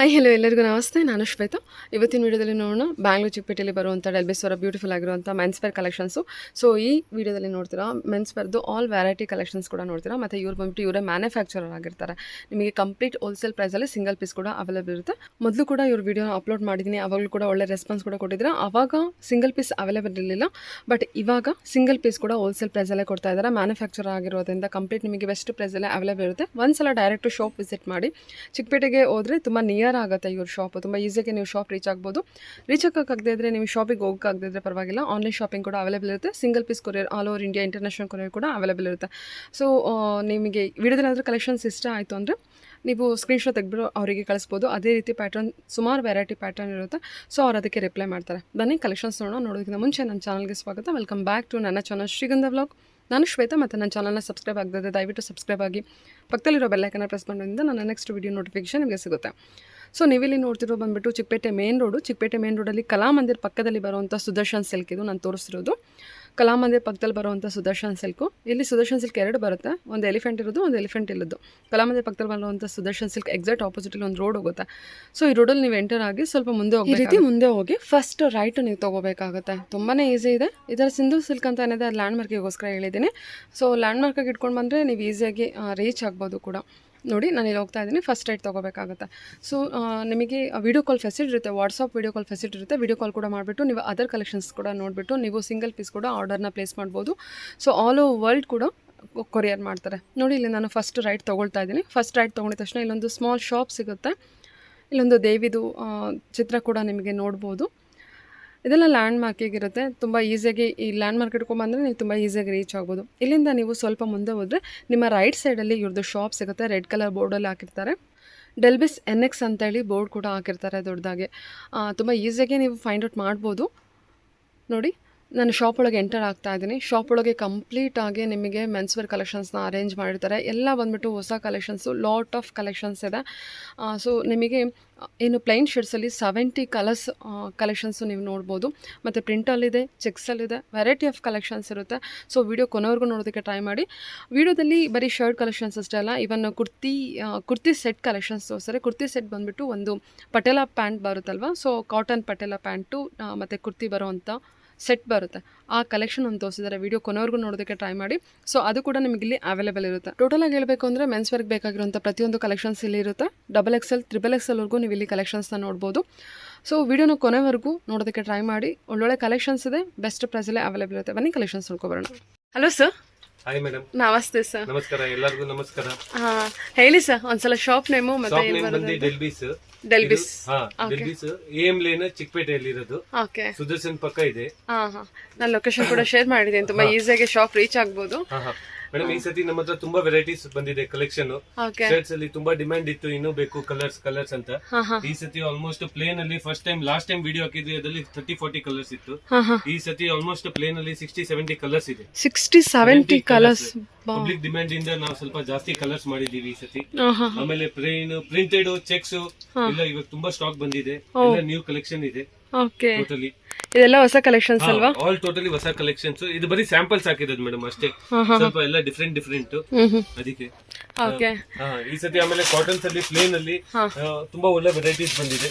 Hi hello ಎಲ್ಲರಿಗೂ ನಮಸ್ತೆ. ನಾನು ಶ್ವೇತಾ. ಇವತ್ತಿನ ವಿಡಿಯೋದಲ್ಲಿ ನೋಡೋಣ ಬ್ಯಾಂಗ್ಳೂರು ಚಿಕ್ಕಪೇಟೆಯಲ್ಲಿ ಬರುವಂಥ ಡೆಲ್ಬಿಸ್ ಅವರ ಬ್ಯೂಟಿಫುಲ್ ಆಗಿರುವಂಥ ಮೆನ್ಸ್ವೇರ್ ಕಲೆಕ್ಷನ್ಸು. ಸೊ ಈ ವಿಡಿಯೋದಲ್ಲಿ ನೋಡ್ತೀರಾ ಮೆನ್ಸ್ವೇರ್ದು ಆಲ್ ವೆರೈಟಿ ಕಲೆಕ್ಷನ್ಸ್ ಕೂಡ ನೋಡ್ತೀರಾ. ಮತ್ತು ಇವ್ರು ಬಂದ್ಬಿಟ್ಟು ಇವರೇ ಮ್ಯಾನುಫ್ಯಾಕ್ಚರರ್ ಆಗಿರ್ತಾರೆ. ನಿಮಗೆ ಕಂಪ್ಲೀಟ್ ಹೋಲ್ಸೇಲ್ ಪ್ರೈಸಲ್ಲಿ ಸಿಂಗಲ್ ಪೀಸ್ ಕೂಡ ಅವೈಲೇಬಲ್ ಇರುತ್ತೆ. ಮೊದಲು ಕೂಡ ಇವ್ರ ವಿಡಿಯೋನ ಅಪ್ಲೋಡ್ ಮಾಡಿದ್ದೀನಿ, ಅವಾಗಲೂ ಕೂಡ ಒಳ್ಳೆ ರೆಸ್ಪಾನ್ಸ್ ಕೂಡ ಕೊಟ್ಟಿದ್ದೀರಾ. ಆವಾಗ ಸಿಂಗಲ್ ಪೀಸ್ ಅವೈಲೇಬಲ್ ಇರಲಿಲ್ಲ, ಬಟ್ ಇವಾಗ ಸಿಂಗಲ್ ಪೀಸ್ ಕೂಡ ಹೋಲ್ಸೇಲ್ ಪ್ರೈಸಲ್ಲೇ ಕೊಡ್ತಾ ಇದ್ದಾರೆ. ಮ್ಯಾನುಫ್ಯಾಕ್ಚರ್ ಆಗಿರೋದ್ರಿಂದ ಕಂಪ್ಲೀಟ್ ನಿಮಗೆ ಬೆಸ್ಟ್ ಪ್ರೈಸಲ್ಲೇ ಅವೈಲೇಬಲ್ ಇರುತ್ತೆ. ಒಂದ್ಸಲ ಡೈರೆಕ್ಟು ಶಾಪ್ ವಿಸಿಟ್ ಮಾಡಿ. ಚಿಕ್ಕಪೇಟೆಗೆ ಹೋದರೆ ತುಂಬ ನಿಯರ್ ಆಗುತ್ತೆ ಇವ್ರ ಶಾಪ್. ತುಂಬ ಈಸಿಯಾಗಿ ನೀವು ಶಾಪ್ ರೀಚ್ ಆಗ್ಬೋದು. ರೀಚ್ ಆಗೋಕ್ಕಾಗದೇ ಇದ್ದರೆ ನೀವು ಶಾಪಿಗೆ ಹೋಗೋಕ್ಕಾಗದೇ ಇದ್ದರೆ ಪರವಾಗಿಲ್ಲ, ಆನ್ಲೈನ್ ಶಾಪಿಂಗ್ ಕೂಡ ಅವೈಲೇಬಲ್ ಇರುತ್ತೆ. Single piece courier all over India international courier ಕೂಡ ಅವೈಲೇಬಲ್ ಇರುತ್ತೆ. ಸೊ ನಿಮಗೆ ವಿಡಿಯೋದಲ್ಲಿ ಏನಾದರೂ ಕಲೆಕ್ಷನ್ಸ್ ಇಷ್ಟ ಆಯಿತು ಅಂದರೆ ನೀವು ಸ್ಕ್ರೀನ್ಶಾಟ್ ತೆಗೆದ್ಬಿಟ್ಟು ಅವರಿಗೆ ಕಳಿಸ್ಬೋದು. ಅದೇ ರೀತಿ ಪ್ಯಾಟರ್ನ್ ಸುಮಾರು ವೆರೈಟಿ ಪ್ಯಾಟರ್ನ್ ಇರುತ್ತೆ. ಸೊ ಅವ್ರು ಅದಕ್ಕೆ ರಿಪ್ಲೈ ಮಾಡ್ತಾರೆ. ಬನ್ನಿ ಕಲೆಕ್ಷನ್ಸ್ ನೋಡೋದಕ್ಕಿಂತ ಮುಂಚೆ ನನ್ನ ಚಾನಲ್ಗೆ ಸ್ವಾಗತ. ವೆಲ್ಕಮ್ ಬ್ಯಾಕ್ ಟು ನನ್ನ ಚಾನಲ್ ಶ್ರೀಗಂಧ ವ್ಲಾಗ್. ನಾನು ಶ್ವೇತಾ. ಮತ್ತು ನನ್ನ ಚಾನಲ್ನ ಸಬ್ಸ್ಕ್ರೈಬ್ ಆಗದೆ ದಯವಿಟ್ಟು ಸಬ್ಸ್ಕ್ರೈಬ್ ಆಗಿ ಪಕ್ಕದಲ್ಲಿರೋ ಬೆಲ್ಲೈಕನ್ನ ಪ್ರೆಸ್ ಮಾಡೋದ್ರಿಂದ ನನ್ನ ನೆಕ್ಸ್ಟ್ ವಿಡಿಯೋ ನೋಟಿಫಿಕೇಶನ್ ನಿಮಗೆ ಸಿಗುತ್ತೆ. ಸೊ ನೀವಿಲ್ಲಿ ನೋಡ್ತಿರೋ ಬಂದುಬಿಟ್ಟು ಚಿಕ್ಕಪೇಟೆ ಮೇನ್ ರೋಡಲ್ಲಿ ಕಲಾಮಂದಿರ್ ಪಕ್ಕದಲ್ಲಿ ಬರುವಂಥ ಸುದರ್ಶನ್ ಸಿಲ್ಕ್. ಇದು ನಾನು ತೋರಿಸ್ತಿರೋದು ಕಲಾಮಂದಿರ್ ಪಕ್ಕದಲ್ಲಿ ಬರುವಂಥ ಸುದರ್ಶನ್ ಸಿಲ್ಕು. ಇಲ್ಲಿ ಸುದರ್ಶನ್ ಸಿಲ್ಕ್ ಎರಡು ಬರುತ್ತೆ, ಒಂದು ಎಲಿಫೆಂಟ್ ಇರೋದು, ಒಂದು ಎಲಿಫೆಂಟ್ ಇಲ್ಲದ್ದು. ಕಲಾಮಂದಿರ್ ಪಕ್ಕದಲ್ಲಿ ಬರುವಂಥ ಸುದರ್ಶನ್ ಸಿಲ್ಕ್ ಎಕ್ಸಾಕ್ಟ್ ಆಪೋಸಿಟಲ್ಲಿ ಒಂದು ರೋಡ್ ಹೋಗುತ್ತೆ. ಸೊ ಈ ರೋಡಲ್ಲಿ ನೀವು ಎಂಟರ್ ಆಗಿ ಸ್ವಲ್ಪ ಮುಂದೆ ಹೋಗಿ, ಈ ರೀತಿ ಮುಂದೆ ಹೋಗಿ ಫಸ್ಟ್ ರೈಟ್ ನೀವು ತೊಗೋಬೇಕಾಗುತ್ತೆ. ತುಂಬಾ ಈಸಿ ಇದೆ. ಇದರ ಸಿಂಧು ಸಿಲ್ಕ್ ಅಂತ ಏನಿದೆ ಅದು ಲ್ಯಾಂಡ್ ಮಾರ್ಕಿಗೋಸ್ಕರ ಹೇಳಿದ್ದೀನಿ. ಸೊ ಲ್ಯಾಂಡ್ ಮಾರ್ಕಾಗಿ ಇಟ್ಕೊಂಡು ಬಂದರೆ ನೀವು ಈಸಿಯಾಗಿ ರೀಚ್ ಆಗ್ಬೋದು ಕೂಡ. ನೋಡಿ ನಾನು ಇಲ್ಲಿ ಹೋಗ್ತಾ ಇದ್ದೀನಿ, ಫಸ್ಟ್ ರೈಟ್ ತೊಗೋಬೇಕಾಗುತ್ತೆ. ಸೊ ನಿಮಗೆ ವಿಡಿಯೋ ಕಾಲ್ ಫೆಸಿಲಿಟಿ ಇರುತ್ತೆ, ವಾಟ್ಸಪ್ ವಿಡಿಯೋ ಕಾಲ್ ಫೆಸಿಲಿಟಿ ಇರುತ್ತೆ. ವಿಡಿಯೋ ಕಾಲ್ ಕೂಡ ಮಾಡಿಬಿಟ್ಟು ನೀವು ಅದರ್ ಕಲೆಕ್ಷನ್ಸ್ ಕೂಡ ನೋಡಿಬಿಟ್ಟು ನೀವು ಸಿಂಗಲ್ ಪೀಸ್ ಕೂಡ ಆರ್ಡರ್ನ ಪ್ಲೇಸ್ ಮಾಡ್ಬೋದು. ಸೊ ಆಲ್ ಓವರ್ ವರ್ಲ್ಡ್ ಕೂಡ ಕೊರಿಯರ್ ಮಾಡ್ತಾರೆ. ನೋಡಿ ಇಲ್ಲಿ ನಾನು ಫಸ್ಟ್ ರೈಟ್ ತೊಗೊಳ್ತಾ ಇದ್ದೀನಿ. ಫಸ್ಟ್ ರೈಟ್ ತೊಗೊಂಡಿದ ತಕ್ಷಣ ಇಲ್ಲೊಂದು ಸ್ಮಾಲ್ ಶಾಪ್ ಸಿಗುತ್ತೆ. ಇಲ್ಲೊಂದು ದೇವಿದು ಚಿತ್ರ ಕೂಡ ನಿಮಗೆ ನೋಡ್ಬೋದು. ಇದೆಲ್ಲ ಲ್ಯಾಂಡ್ ಮಾರ್ಕಿಗಿರುತ್ತೆ. ತುಂಬ ಈಸಿಯಾಗಿ ಈ ಲ್ಯಾಂಡ್ ಮಾರ್ಕ್ ಇಟ್ಕೊಂಡ್ಬಂದರೆ ನೀವು ತುಂಬ ಈಸಿಯಾಗಿ ರೀಚ್ ಆಗ್ಬೋದು. ಇಲ್ಲಿಂದ ನೀವು ಸ್ವಲ್ಪ ಮುಂದೆ ಹೋದರೆ ನಿಮ್ಮ ರೈಟ್ ಸೈಡಲ್ಲಿ ಇವ್ರದ್ದು ಶಾಪ್ ಸಿಗುತ್ತೆ. ರೆಡ್ ಕಲರ್ ಬೋರ್ಡಲ್ಲಿ ಹಾಕಿರ್ತಾರೆ. ಡೆಲ್ಬಿಸ್ NX ಅಂತೇಳಿ ಬೋರ್ಡ್ ಕೂಡ ಹಾಕಿರ್ತಾರೆ ದೊಡ್ಡದಾಗಿ. ತುಂಬ ಈಸಿಯಾಗಿ ನೀವು ಫೈಂಡ್ ಔಟ್ ಮಾಡ್ಬೋದು. ನೋಡಿ ನಾನು ಶಾಪ್ ಒಳಗೆ ಎಂಟರ್ ಆಗ್ತಾ ಇದ್ದೀನಿ. ಶಾಪ್ ಒಳಗೆ ಕಂಪ್ಲೀಟಾಗಿ ನಿಮಗೆ ಮೆನ್ಸ್ವೇರ್ ಕಲೆಕ್ಷನ್ಸ್ನ ಅರೇಂಜ್ ಮಾಡಿರ್ತಾರೆ. ಎಲ್ಲ ಬಂದುಬಿಟ್ಟು ಹೊಸ ಕಲೆಕ್ಷನ್ಸು, ಲಾಟ್ ಆಫ್ ಕಲೆಕ್ಷನ್ಸ್ ಇದೆ. ಸೊ ನಿಮಗೆ ಏನು ಪ್ಲೈನ್ ಶೇಡ್ಸಲ್ಲಿ 70 ಕಲರ್ಸ್ ಕಲೆಕ್ಷನ್ಸು ನೀವು ನೋಡ್ಬೋದು. ಮತ್ತು ಪ್ರಿಂಟಲ್ಲಿದೆ, ಚೆಕ್ಸಲ್ಲಿದೆ, ವೆರೈಟಿ ಆಫ್ ಕಲೆಕ್ಷನ್ಸ್ ಇರುತ್ತೆ. ಸೊ ವಿಡಿಯೋ ಕೊನೆವರೆಗೂ ನೋಡೋದಕ್ಕೆ ಟ್ರೈ ಮಾಡಿ. ವಿಡಿಯೋದಲ್ಲಿ ಬರೀ ಶರ್ಟ್ ಕಲೆಕ್ಷನ್ಸ್ ಅಷ್ಟೇ ಅಲ್ಲ, ಇವನ್ ಕುರ್ತಿ ಸೆಟ್ ಕಲೆಕ್ಷನ್ಸ್ ತೋರಿಸ್ತಾರೆ. ಕುರ್ತಿ ಸೆಟ್ ಬಂದುಬಿಟ್ಟು ಒಂದು ಪಟೇಲ ಪ್ಯಾಂಟ್ ಬರುತ್ತಲ್ವ, ಸೊ ಕಾಟನ್ ಪಟೇಲ ಪ್ಯಾಂಟು ಮತ್ತು ಕುರ್ತಿ ಬರೋವಂಥ ಸೆಟ್ ಬರುತ್ತೆ. ಆ ಕಲೆಕ್ಷನ್ ಒಂದು ತೋರಿಸಿದ್ದಾರೆ. ವಿಡಿಯೋ ಕೊನೆವರೆಗೂ ನೋಡೋದಕ್ಕೆ ಟ್ರೈ ಮಾಡಿ. ಸೊ ಅದು ಕೂಡ ನಿಮಗೆ ಇಲ್ಲಿ ಅವೈಲೇಬಲ್ ಇರುತ್ತೆ. ಟೋಟಲಾಗಿ ಹೇಳಬೇಕು ಅಂದರೆ ಮೆನ್ಸ್ವೇರ್ಗೆ ಬೇಕಾಗಿರುವಂಥ ಪ್ರತಿಯೊಂದು ಕಲೆಕ್ಷನ್ಸ್ ಇಲ್ಲಿ ಇರುತ್ತೆ. XXL, XXXವರೆಗೂ ನೀವು ಇಲ್ಲಿ ಕಲೆಕ್ಷನ್ಸ್ನ ನೋಡ್ಬೋದು. ಸೊ ವಿಡಿಯೋನ ಕೊನೆವರೆಗೂ ನೋಡೋದಕ್ಕೆ ಟ್ರೈ ಮಾಡಿ. ಒಳ್ಳೊಳ್ಳೆ ಕಲೆಕ್ಷನ್ಸ್ ಇದೆ, ಬೆಸ್ಟ್ ಪ್ರೈಸಲ್ಲೇ ಅವೈಲೇಬಲ್ ಇರುತ್ತೆ. ಬನ್ನಿ ಕಲೆಕ್ಷನ್ಸ್ ನೋಡ್ಕೊಬರೋಣ. Hello sir. Hi madam. ನಮಸ್ತೆ ಸರ್. ನಮಸ್ಕಾರ, ಎಲ್ಲರಿಗೂ ನಮಸ್ಕಾರ. ಹೇಳಿ ಸರ್ ಒಂದ್ಸಲ ಶಾಪ್ ನೇಮು ಮತ್ತೆ ಡೆಲ್ಬಿಸ್. ಡೆಲ್ಬಿಸ್ AM ಲೇನ್ ಚಿಕ್ಕಪೇಟೆಯಲ್ಲಿ ಇರೋದು. ಸುದರ್ಶನ್ ಪಕ್ಕ ಇದೆ. ನಾನು ಲೊಕೇಶನ್ ಕೂಡ ಶೇರ್ ಮಾಡಿದ್ದೀನಿ. ತುಂಬಾ ಈಸಿಯಾಗಿ ಶಾಪ್ ರೀಚ್ ಆಗ್ಬೋದು. ಮೇಡಮ್ ಈ ಸತಿ ನಮ್ಮ ಹತ್ರ ತುಂಬಾ ವೆರೈಟೀಸ್ ಬಂದಿದೆ ಕಲೆಕ್ಷನ್. ಶರ್ಟ್ಸ್ ಅಲ್ಲಿ ತುಂಬಾ ಡಿಮ್ಯಾಂಡ್ ಇತ್ತು, ಇನ್ನೂ ಬೇಕು ಕಲರ್ಸ್ ಅಂತ. ಈ ಸತಿ ಆಲ್ಮೋಸ್ಟ್ ಪ್ಲೇನ್ ಅಲ್ಲಿ ಲಾಸ್ಟ್ ಟೈಮ್ ವಿಡಿಯೋ ಹಾಕಿದ್ವಿ, ಅದರಲ್ಲಿ 30-40 ಕಲರ್ಸ್ ಇತ್ತು. ಈ ಸತಿ ಆಲ್ಮೋಸ್ಟ್ ಪ್ಲೇನ್ ಅಲ್ಲಿ 60-70 ಕಲರ್ಸ್ ಇದೆ. 60-70 ಕಲರ್ಸ್ ಪಬ್ಲಿಕ್ ಡಿಮ್ಯಾಂಡ್ ಇಂದ ನಾವು ಸ್ವಲ್ಪ ಜಾಸ್ತಿ ಕಲರ್ಸ್ ಮಾಡಿದೀವಿ ಈ ಸತಿ. ಆಮೇಲೆ ಪ್ರಿಂಟೆಡ್ ಚೆಕ್ಸ್ ಎಲ್ಲ ಇವಾಗ ತುಂಬಾ ಸ್ಟಾಕ್ ಬಂದಿದೆ. ಎಲ್ಲ ನ್ಯೂ ಕಲೆಕ್ಷನ್ ಇದೆ. ಟೋಟಲಿ ಇದೆಲ್ಲ ಹೊಸ ಕಲೆಕ್ಷನ್ಸ್ ಅಲ್ವಾ? ಆಲ್ ಟೋಟಲಿ ಹೊಸ ಕಲೆಕ್ಷನ್ಸ್. ಇದು ಬರೀ ಸ್ಯಾಂಪಲ್ಸ್ ಹಾಕಿರೋದು ಮೇಡಮ್ ಅಷ್ಟೇ. ಸ್ವಲ್ಪ ಎಲ್ಲ ಡಿಫ್ರೆಂಟ್ ಅದಕ್ಕೆ ಈ ಸತಿ. ಆಮೇಲೆ ಕಾಟನ್ಸ್ ಅಲ್ಲಿ ಪ್ಲೇನ್ ಅಲ್ಲಿ ತುಂಬಾ ಒಳ್ಳೆ ವೆರೈಟೀಸ್ ಬಂದಿದೆ.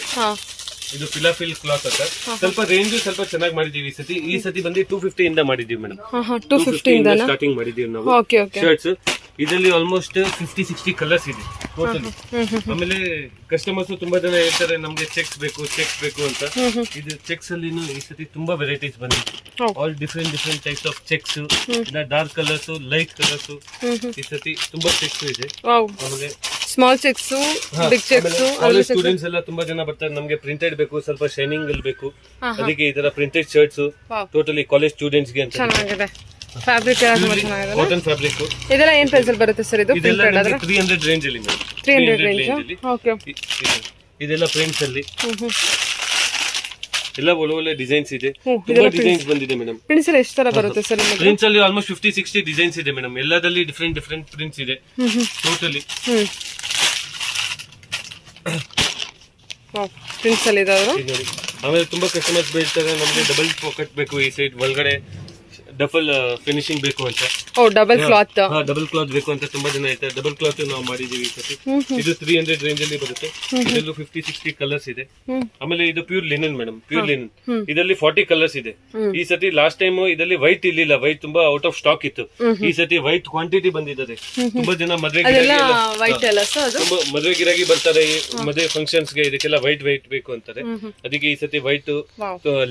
ಇದು ಫಿಲಾಫಿಲ್ ಕ್ಲಾತ್ ಅಂತ ಸ್ವಲ್ಪ ರೇಂಜ್ ಸ್ವಲ್ಪ ಚೆನ್ನಾಗಿ ಮಾಡಿದೀವಿ ಈ ಸತಿ ಬಂದು 250 ಇಂದ ಮಾಡಿದೀವಿ ಮೇಡಮ್. 250 ಇಂದ ಸ್ಟಾರ್ಟಿಂಗ್ ಮಾಡಿದೀವಿ ನಾವು ಶರ್ಟ್ಸ್. ಇದರಲ್ಲಿ ಆಲ್ಮೋಸ್ಟ್ 50-60 ಕಲರ್ಸ್ ಇದೆ ಟೋಟಲಿ. ಆಮೇಲೆ ಕಸ್ಟಮರ್ಸ್ ತುಂಬಾ ಜನ ಹೇಳ್ತಾರೆ ನಮ್ಗೆ ಚೆಕ್ಸ್ ಬೇಕು ಅಂತ. ಇದು ಚೆಕ್ಸ್ ಅಲ್ಲಿ ಈ ಸತಿ ತುಂಬಾ ವೆರೈಟೀಸ್ ಬಂದಿದೆ. All different types of checks, dark colours, light colours. ಈ ಸತಿ ತುಂಬಾ ಚೆಕ್ಸ್ ಇದೆ. ಆಮೇಲೆ small checks, big checks. Students ಎಲ್ಲ ತುಂಬಾ ಜನ ಬರ್ತಾರೆ, ನಮ್ಗೆ ಪ್ರಿಂಟೆಡ್ ಬೇಕು, ಸ್ವಲ್ಪ ಶೈನಿಂಗ್ ಅಲ್ಲಿ ಬೇಕು, ಅದಕ್ಕೆ ಈ ತರ printed shirts totally college students ಗೆ ಅಂತ. ಚೆನ್ನಾಗಿದೆ ಫ್ಯಾಬ್ರಿಕ್, ಕಾಟನ್ ಫ್ಯಾಬ್ರಿಕ್. ಇದೆಲ್ಲ ಏನ್ ಪ್ರೈಸ್ ಅಲ್ಲಿ ಬರುತ್ತೆ ಸರ್? ಇದು 300 ರೇಂಜ್ ಅಲ್ಲಿ. 300 ರೇಂಜ್. ಓಕೆ. ಇದೆಲ್ಲ ಪ್ರಿಂಟ್ಸ್ ಅಲ್ಲಿ ಎಲ್ಲ ಒಳ್ಳೆ ಡಿಸೈನ್ಸ್ ಇದೆ. ತುಂಬಾ ಡಿಸೈನ್ಸ್ ಬಂದಿದೆ ಮೇಡಮ್. ಪ್ರಿಂಟ್ಸ್ ಅಲ್ಲಿ ಎಷ್ಟು ತರ ಬರುತ್ತೆ ಸರ್? ಪ್ರಿಂಟ್ಸ್ ಅಲ್ಲಿ ಆಲ್ಮೋಸ್ಟ್ 50-60 ಡಿಸೈನ್ಸ್ ಇದೆ ಮೇಡಮ್. ಎಲ್ಲದಲ್ಲಿ ಡಿಫ್ರೆಂಟ್ ಪ್ರಿಂಟ್ಸ್ ಇದೆ ಟೋಟಲಿ. ಪ್ರಿಂಟ್ಸ್ ಅಲ್ಲಿ ಇದಾವೆ. ಆಮೇಲೆ ತುಂಬಾ ಕಸ್ಟಮರ್ಸ್ ಬೇಡ್ತಾರೆ ನಮ್ಗೆ ಡಬಲ್ ಪಾಕೆಟ್ ಬೇಕು ಈ ಸೈಡ್ ಒಳಗಡೆ, ಡಬಲ್ ಫಿನಿಶಿಂಗ್ ಬೇಕು ಅಂತ. ಓ ಡಬಲ್ ಕ್ಲಾತ್. ಡಬಲ್ ಕ್ಲಾತ್ ಬೇಕು ಅಂತ ತುಂಬಾ ಜನ ಹೇಳ್ತಾರೆ. ಡಬಲ್ ಕ್ಲಾತ್ ನಾವು ಮಾಡಿದೀವಿ ಈ ಸತಿ. ಇದು 300 ರೇಂಜ್ ಅಲ್ಲಿ ಬರುತ್ತೆ. ಇದರಲ್ಲೂ 50-60 ಕಲರ್ಸ್ ಇದೆ. ಆಮೇಲೆ ಇದು pure linen madam, pure linen. ಇದರಲ್ಲಿ 40 ಕಲರ್ಸ್ ಇದೆ. ಈ ಸತಿ ಲಾಸ್ಟ್ ಟೈಮ್ ಇದರಲ್ಲಿ ವೈಟ್ ಇರ್ಲಿಲ್ಲ, ವೈಟ್ ತುಂಬಾ ಔಟ್ ಆಫ್ ಸ್ಟಾಕ್ ಇತ್ತು. ಈ ಸತಿ ವೈಟ್ ಕ್ವಾಂಟಿಟಿ ಬಂದಿದ್ದಾರೆ. ತುಂಬಾ ಜನ ಮದುವೆ ಗಿರಾಗಿ ಬರ್ತಾರೆ, ಮದುವೆ ಫಂಕ್ಷನ್ಸ್ ಗೆ ಇದಕ್ಕೆಲ್ಲ ವೈಟ್ ಬೇಕು ಅಂತಾರೆ. ಅದಕ್ಕೆ ಈ ಸತಿ ವೈಟ್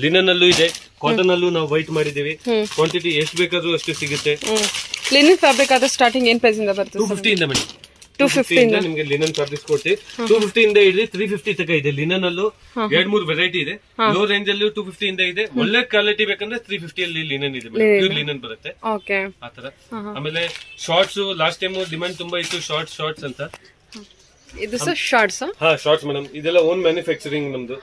ಲಿನನ್ ಅಲ್ಲೂ ಇದೆ, ಕಾಟನ್ ಅಲ್ಲೂ ನಾವು ವೈಟ್ ಮಾಡಿದೀವಿ. ಕ್ವಾಂಟಿಟಿ ಎಷ್ಟು ಬೇಕಾದ್ರೂ ಅಷ್ಟು ಸಿಗುತ್ತೆ. ಲಿನನ್ ಫ್ಯಾಬ್ರಿಕ್ ಆದ್ರೆ ಸ್ಟಾರ್ಟಿಂಗ್ ಏನ್ ಪ್ರೈಸ್ ಇಂದ ಬರ್ತದೆ? 250 ಇಂದ ಮೇಡಮ್. 250 ಇಂದ ನಿಮಗೆ ಲಿನನ್ ಫ್ಯಾಬ್ರಿಕ್ಸ್ ಕೊಡ್ತೀವಿ. 250 ಇಂದ ಹಿಡಿದು 350 ತನಕ ಇದೆ. ಲಿನನ್ ಅಲ್ಲೂ 2-3 ವೆರೈಟಿ ಇದೆ. ಲೋ ರೇಂಜ್ ಅಲ್ಲೂ 250 ಇಂದ ಇದೆ. ಒಳ್ಳೆ ಕ್ವಾಲಿಟಿ ಬೇಕಂದ್ರೆ 350 ಅಲ್ಲಿ ಲಿನನ್ ಇದೆ, ಪ್ಯೂರ್ ಲಿನನ್ ಬರುತ್ತೆ ಆತರ. ಆಮೇಲೆ ಶಾರ್ಟ್ಸ್ ಲಾಸ್ಟ್ ಟೈಮ್ ಡಿಮಾಂಡ್ ತುಂಬಾ ಇತ್ತು, ಶಾರ್ಟ್ಸ್ ಅಂತ. ಇದು ಸರ್ ಶಾರ್ಟ್ಸ್? Shorts madam. ಇದೆಲ್ಲ ಓನ್ ಮ್ಯಾನುಫ್ಯಾಕ್ಚರಿಂಗ್ ನಮ್ದು.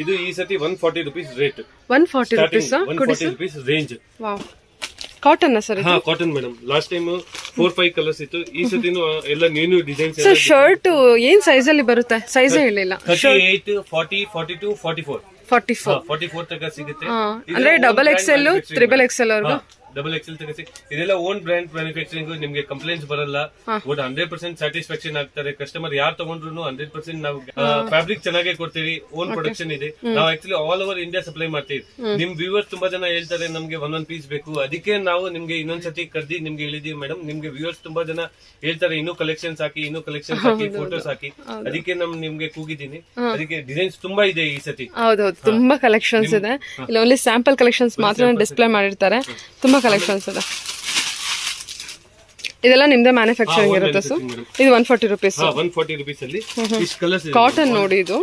ಇದು ಈ ಸತಿ 140 rupees rate. 140 rupees 140 rupees range. Cotton sir? Cotton madam. Last time 4-5 colours ಇತ್ತು. ಈ ಸತಿನೂ ಎಲ್ಲ ನ್ಯೂ ಡಿಸೈನ್ಸ್. ಸರ್ ಶರ್ಟ್ ಏನ್ ಸೈಜ್ ಅಲ್ಲಿ ಬರುತ್ತೆ? ಸೈಜ್ ಹೇಳಿಲ್ಲ. 38, 40, 42, 44 ತನಕ ಸಿಗುತ್ತೆ. ಅಂದ್ರೆ ಡಬಲ್ XL, ತ್ರಿಬಲ್ XL ವರ್ಗು. ಡಬಲ್ ಎಕ್ಸೆಲ್ ತಗಸಿ. ಇದೆಲ್ಲ ಓನ್ ಬ್ರ್ಯಾಂಡ್ ಮ್ಯಾನುಫ್ಯಾಕ್ಚರಿಂಗ್. ನಿಮ್ಗೆ ಕಂಪ್ಲೇಂಟ್ಸ್ ಬರಲ್ಲ. 100% ಸ್ಯಾಟಿಸ್ಫ್ಯಾಕ್ಷನ್ ಆಗ್ತಾರೆ ಕಸ್ಟಮರ್. ಯಾರು ತಗೊಂಡ್ರು 100% ನಾವು ಫ್ಯಾಬ್ರಿಕ್ ಚೆನ್ನಾಗೇ ಕೊಡ್ತೀವಿ. ಓನ್ ಪ್ರೊಡಕ್ಷನ್ ಇದೆ. ನಾವು actually all over India supply ಮಾಡ್ತೀವಿ. ನಿಮ್ ವ್ಯೂವರ್ಸ್ ತುಂಬಾ ಜನ ಹೇಳ್ತಾರೆ ನಮ್ಗೆ ಒಂದೊಂದ್ ಪೀಸ್ ಬೇಕು, ಅದಕ್ಕೆ ನಾವು ನಿಮ್ಗೆ ಇನ್ನೊಂದ್ಸತಿ ಕರ್ದಿ ನಿಮ್ಗೆ ಹೇಳಿದೀವಿ ಮೇಡಮ್. ನಿಮ್ಗೆ ವ್ಯೂವರ್ಸ್ ತುಂಬಾ ಜನ ಹೇಳ್ತಾರೆ ಇನ್ನೂ ಕಲೆಕ್ಷನ್ಸ್ ಹಾಕಿ, ಫೋಟೋಸ್ ಹಾಕಿ. ಅದಕ್ಕೆ ನಿಮ್ಗೆ ಕೂಗಿದ್ದೀನಿ. ಅದಕ್ಕೆ ಡಿಸೈನ್ಸ್ ತುಂಬಾ ಇದೆ ಈ ಸತಿ. ಹೌದೌದು, ತುಂಬಾ ಕಲೆಕ್ಷನ್ಸ್ ಇದೆ. ಇಲ್ಲಿ ಓನ್ಲಿ ಸ್ಯಾಂಪಲ್ ಕಲೆಕ್ಷನ್ಸ್ ಮಾತ್ರ ಡಿಸ್ಪ್ಲೇ ಮಾಡಿರ್ತಾರೆ. ತುಂಬಾ ಕಲೆಕ್ಷನ್ಸ್ ಇದೆ. ಇದೆಲ್ಲ ನಿಮ್ದೇ ಮ್ಯಾನುಫ್ಯಾಕ್ಚರಿಂಗ್ ಇರುತ್ತೆ ಸರ್? ಇದು 140 rupees. 140 rupees ಅಲ್ಲಿ ಇಷ್ಟು ಕಲರ್ಸ್ ಇದೆ. ಕಾಟನ್ ನೋಡಿ, ಇದು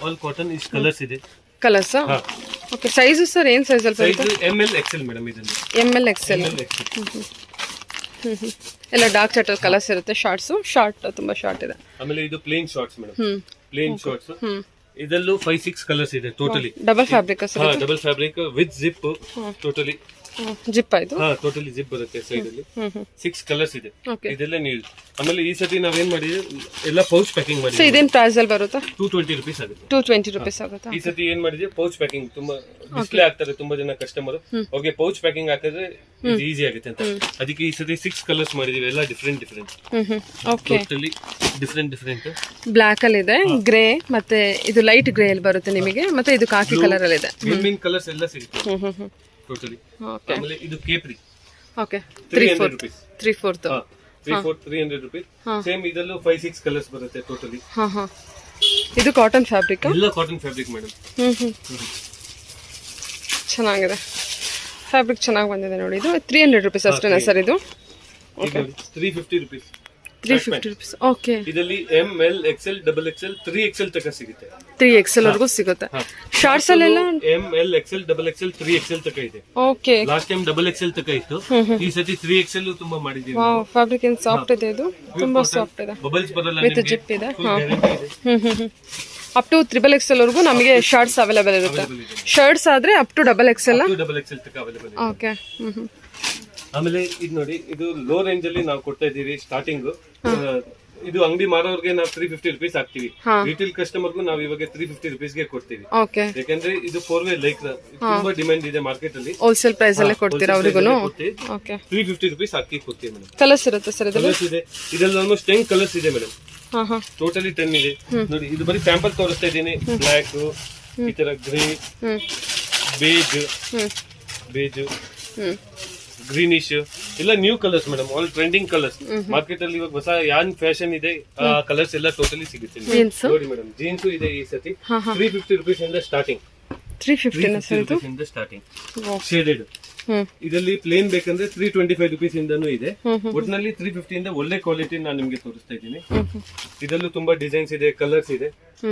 ಆಲ್ ಕಾಟನ್. ಇಷ್ಟು ಕಲರ್ಸ್ ಇದೆ. Colours okay. ಸೈಜ್ ಸರ್ ಏನ್ ಸೈಜ್ ಅಲ್ಲಿ ಬರುತ್ತೆ? ML XL madam. ಇದರಲ್ಲಿ ML XL ಎಲ್ಲ ಡಾರ್ಕ್ ಸೆಟಲ್ ಕಲರ್ಸ್ ಇರುತ್ತೆ. ಶಾರ್ಟ್ ತುಂಬಾ ಶಾರ್ಟ್ ಇದೆ. ಆಮೇಲೆ ಇದು plain shorts madam. Plain shorts ಇದರಲ್ಲೂ 5-6 ಕಲರ್ಸ್ ಇದೆ totally. Double fabric sir? Double fabric with zip totally. Zip ಆಯ್ತು. ಟೋಟಲಿ ಜಿಪ್ ಬರುತ್ತೆ ಸೈಡ್ ಅಲ್ಲಿ. 6 ಕಲರ್ಸ್ ಇದೆ. ಇದೆಲ್ಲ ನೀವು. ಆಮೇಲೆ ಈ ಸತಿ ನಾವೇನ್ ಮಾಡಿದ್ವಿ ಎಲ್ಲ ಪೌಚ್ ಪ್ಯಾಕಿಂಗ್ ಮಾಡಿದ್ವಿ. ಇದೇನ್ ಪ್ರೈಸ್ ಅಲ್ಲಿ ಬರುತ್ತೆ? 220 rupees ಆಗುತ್ತೆ. 220 rupees ಆಗುತ್ತೆ. ಈ ಸತಿ ಏನ್ ಮಾಡಿದ್ವಿ ಪೌಚ್ ಪ್ಯಾಕಿಂಗ್. ತುಂಬಾ ಡಿಸ್ಪ್ಲೇ ಆಗ್ತಾರೆ ತುಂಬಾ ಜನ ಕಸ್ಟಮರ್, ಅವ್ರಿಗೆ ಪೌಚ್ ಪ್ಯಾಕಿಂಗ್ ಹಾಕಿದ್ರೆ ಈಸಿ ಆಗುತ್ತೆ ಅಂತ. ಅದಕ್ಕೆ ಈ ಸತಿ 6 ಕಲರ್ಸ್ ಮಾಡಿದೀವಿ. ಎಲ್ಲ ಡಿಫ್ರೆಂಟ್ ಟೋಟಲಿ ಡಿಫ್ರೆಂಟ್. ಬ್ಲಾಕ್ ಅಲ್ಲಿ ಇದೆ, ಗ್ರೇ, ಮತ್ತೆ ಇದು ಲೈಟ್ ಗ್ರೇ ಅಲ್ಲಿ ಬರುತ್ತೆ ನಿಮಗೆ, ಮತ್ತೆ ಇದು ಕಾಕಿ ಕಲರ್ ಅಲ್ಲಿ ಇದೆ. ಮೇನ್ ಕಲರ್ಸ್ ಎಲ್ಲ ಸಿಗುತ್ತೆ ಟೋಟಲಿ. ಆಮೇಲೆ ಇದು ಕೇಪ್ರಿ. ಓಕೆ. 300 rupees. 300 rupees. ಸೇಮ್ ಇದರಲ್ಲೂ 5-6 ಕಲರ್ಸ್ ಬರುತ್ತೆ ಟೋಟಲಿ. ಇದು ಕಾಟನ್ ಫ್ಯಾಬ್ರಿಕ್? ಎಲ್ಲ ಕಾಟನ್ ಫ್ಯಾಬ್ರಿಕ್ ಮೇಡಮ್. ಚೆನ್ನಾಗಿದೆ ಫ್ಯಾಬ್ರಿಕ್, ಚೆನ್ನಾಗಿ ಬಂದಿದೆ ನೋಡಿ. ಇದು 300 rupees ಅಷ್ಟೇನಾ ಸರ್? ಇದು 350 rupees. 350 rupees. ಓಕೆ. ಇದರಲ್ಲಿ ML XL, double XL, 3XL ತನಕ ಸಿಗುತ್ತೆ. 3XL ವರೆಗೂ ಸಿಗುತ್ತೆ. ಶಾರ್ಟ್ಸ್ ಅಲ್ಲೆಲ್ಲ ML XL, double XL, 3XL ತನಕ ಇದೆ. Okay. Last time double XL ತನಕ ಇತ್ತು. ಈ ಸತಿ 3XL ತುಂಬಾ ಮಾಡಿದೀವಿ. ವಾವ್, ಫ್ಯಾಬ್ರಿಕ್ ಏನು ಸಾಫ್ಟ್ ಇದೆ. ಇದು ತುಂಬಾ ಸಾಫ್ಟ್ ಇದೆ. ಬಬಲ್ಸ್ ಬರಲ್ಲ, ವಿತ್ ಜಿಪ್ ಇದೆ. ಅಪ್ ಟು XXL ವರೆಗೂ ನಮಗೆ ಶರ್ಟ್ಸ್ ಅವೈಲೇಬಲ್ ಇರುತ್ತೆ. ಶರ್ಟ್ಸ್ ಆದ್ರೆ ಅಪ್ ಟು ಡಬಲ್ XL ತನಕ ಅವೈಲೇಬಲ್ ಇದೆ. ಓಕೆ. ಆಮೇಲೆ ಇದು ನೋಡಿ, ಇದು ಲೋ ರೇಂಜ್ ಅಲ್ಲಿ ನಾವು ಕೊಡ್ತಾ ಇದೀವಿ ಸ್ಟಾರ್ಟಿಂಗ್. ಇದು ಅಂಗಡಿ ಮಾರೋರ್ಗೆ ನಾವು 350 rupees ಹಾಕ್ತಿವಿ. ರಿಟೇಲ್ ಕಸ್ಟಮರ್ಗೂ ನಾವು ಇವಾಗ 350 rupees ಗೆ ಕೊಡ್ತೀವಿ. ಯಾಕಂದ್ರೆ ಇದು 4-way ಲೈಕ್ ತುಂಬಾ ಡಿಮ್ಯಾಂಡ್ ಇದೆ ಮಾರ್ಕೆಟ್ ಅಲ್ಲಿ. ಹೋಲ್ಸೇಲ್ ಪ್ರೈಸ್ ಅಲ್ಲೇ ಕೊಡ್ತೀರಾ ಅವರಿಗೂ? ಓಕೆ. 350 rupees ಹಾಕಿ ಕೊಡ್ತೀವಿ ಮೇಡಮ್. ಕಲರ್ಸ್ ಇರುತ್ತೆ ಸರ್ ಇದರಲ್ಲಿ? ಕಲರ್ಸ್ ಇದೆ. ಇದರಲ್ಲಿ ಆಲ್ಮೋಸ್ಟ್ 10 ಕಲರ್ಸ್ ಇದೆ ಮೇಡಮ್. ಟೋಟಲಿ 10 ಇದೆ ನೋಡಿ. ಇದು ಬರೀ ಸ್ಯಾಂಪಲ್ ತೋರಿಸ್ತಾ ಇದ್ದೀನಿ. ಬ್ಲಾಕ್, ಈ ತರ ಗ್ರೇ, ಬೇಜ್, ಗ್ರೀನಿಶ್, ಎಲ್ಲ new colours madam. All trending colours market ಅಲ್ಲಿ ಇವಾಗ ಹೊಸ ಯಾನ್ ಫ್ಯಾಷನ್ ಇದೆ. ಆ ಕಲರ್ಸ್ ಎಲ್ಲ ಟೋಟಲಿ ಸಿಗುತ್ತೆ ನೋಡಿ ಮೇಡಮ್. ಜೀನ್ಸ್ ಇದೆ ಈ ಸತಿ 350 rupees ಇಂದ ಸ್ಟಾರ್ಟಿಂಗ್. 350 rupees ಇಂದ ಸ್ಟಾರ್ಟಿಂಗ್. ಶೇಡೆಡ್ ಇದರಲ್ಲಿ ಪ್ಲೇನ್ ಬೇಕಂದ್ರೆ 325 rupees ಇಂದನೂ ಇದೆ. ಒಟ್ನಲ್ಲಿ 350 ಇಂದ ಒಳ್ಳೆ ಕ್ವಾಲಿಟಿ ನಾನು ನಿಮ್ಗೆ ತೋರಿಸ್ತಾ ಇದ್ದೀನಿ. ಇದರಲ್ಲೂ ತುಂಬಾ ಡಿಸೈನ್ಸ್ ಇದೆ, ಕಲರ್ಸ್ ಇದೆ.